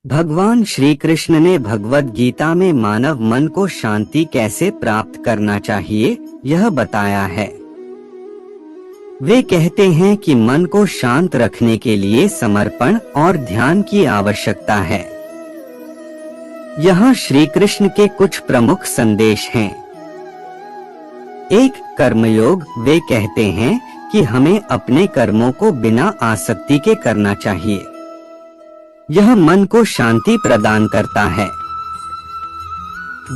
भगवान श्री कृष्ण ने भगवद गीता में मानव मन को शांति कैसे प्राप्त करना चाहिए यह बताया है। वे कहते हैं कि मन को शांत रखने के लिए समर्पण और ध्यान की आवश्यकता है। यहाँ श्री कृष्ण के कुछ प्रमुख संदेश हैं। 1. कर्मयोग। वे कहते हैं कि हमें अपने कर्मों को बिना आसक्ति के करना चाहिए। यह मन को शांति प्रदान करता है।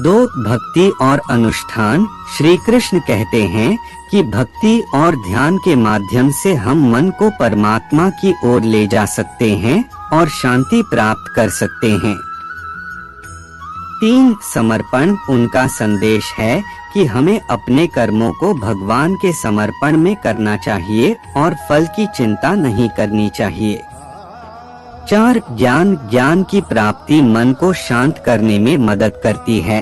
2. भक्ति और अनुष्ठान। श्री कृष्ण कहते हैं कि भक्ति और ध्यान के माध्यम से हम मन को परमात्मा की ओर ले जा सकते हैं और शांति प्राप्त कर सकते हैं। 3. समर्पण। उनका संदेश है कि हमें अपने कर्मों को भगवान के समर्पण में करना चाहिए और फल की चिंता नहीं करनी चाहिए। 4. ज्ञान। ज्ञान की प्राप्ति मन को शांत करने में मदद करती है,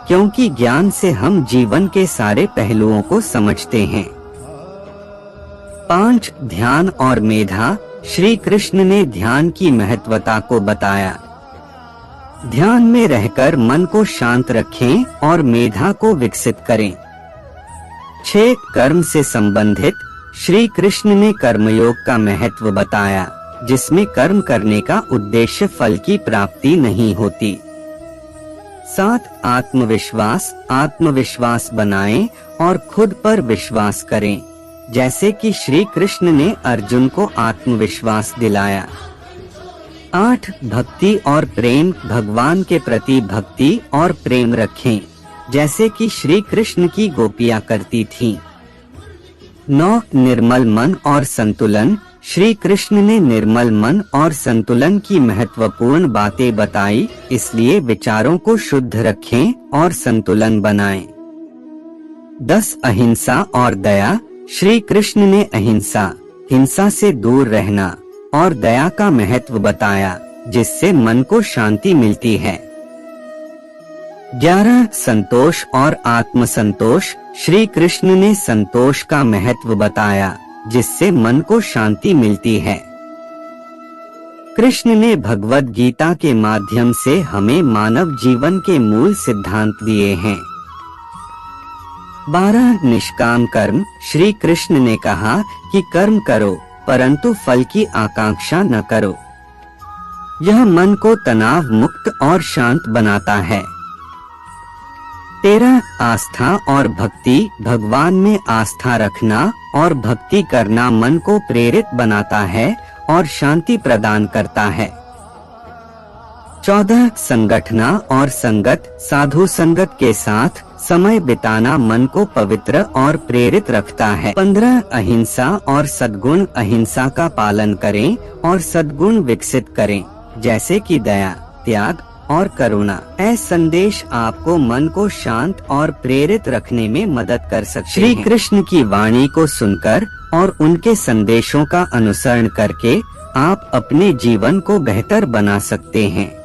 क्योंकि ज्ञान से हम जीवन के सारे पहलुओं को समझते हैं। 5. ध्यान और मेधा। श्री कृष्ण ने ध्यान की महत्वता को बताया। ध्यान में रहकर मन को शांत रखें और मेधा को विकसित करें। 6. कर्म से संबंधित। श्री कृष्ण ने कर्मयोग का महत्व बताया, जिसमें कर्म करने का उद्देश्य फल की प्राप्ति नहीं होती। 7. आत्मविश्वास। आत्मविश्वास बनाएं और खुद पर विश्वास करें, जैसे कि श्री कृष्ण ने अर्जुन को आत्मविश्वास दिलाया। 8. भक्ति और प्रेम। भगवान के प्रति भक्ति और प्रेम रखें, जैसे कि श्री कृष्ण की गोपियां करती थीं। 9. निर्मल मन और संतुलन। श्री कृष्ण ने निर्मल मन और संतुलन की महत्वपूर्ण बातें बताई, इसलिए विचारों को शुद्ध रखें और संतुलन बनाएं। 10. अहिंसा और दया। श्री कृष्ण ने अहिंसा, हिंसा से दूर रहना और दया का महत्व बताया, जिससे मन को शांति मिलती है। 11. संतोष और आत्मसंतोष। श्री कृष्ण ने संतोष का महत्व बताया, जिससे मन को शांति मिलती है। कृष्ण ने भगवद गीता के माध्यम से हमें मानव जीवन के मूल सिद्धांत दिए हैं। 12. निष्काम कर्म। श्री कृष्ण ने कहा कि कर्म करो, परंतु फल की आकांक्षा न करो। यह मन को तनाव मुक्त और शांत बनाता है। 13. आस्था और भक्ति। भगवान में आस्था रखना और भक्ति करना मन को प्रेरित बनाता है और शांति प्रदान करता है। 14. संगठना और संगत। साधु संगत के साथ समय बिताना मन को पवित्र और प्रेरित रखता है। 15. अहिंसा और सद्गुण। अहिंसा का पालन करें और सद्गुण विकसित करें, जैसे कि दया, त्याग और करुणा। यह संदेश आपको मन को शांत और प्रेरित रखने में मदद कर सकते हैं। श्री कृष्ण की वाणी को सुनकर और उनके संदेशों का अनुसरण करके आप अपने जीवन को बेहतर बना सकते हैं।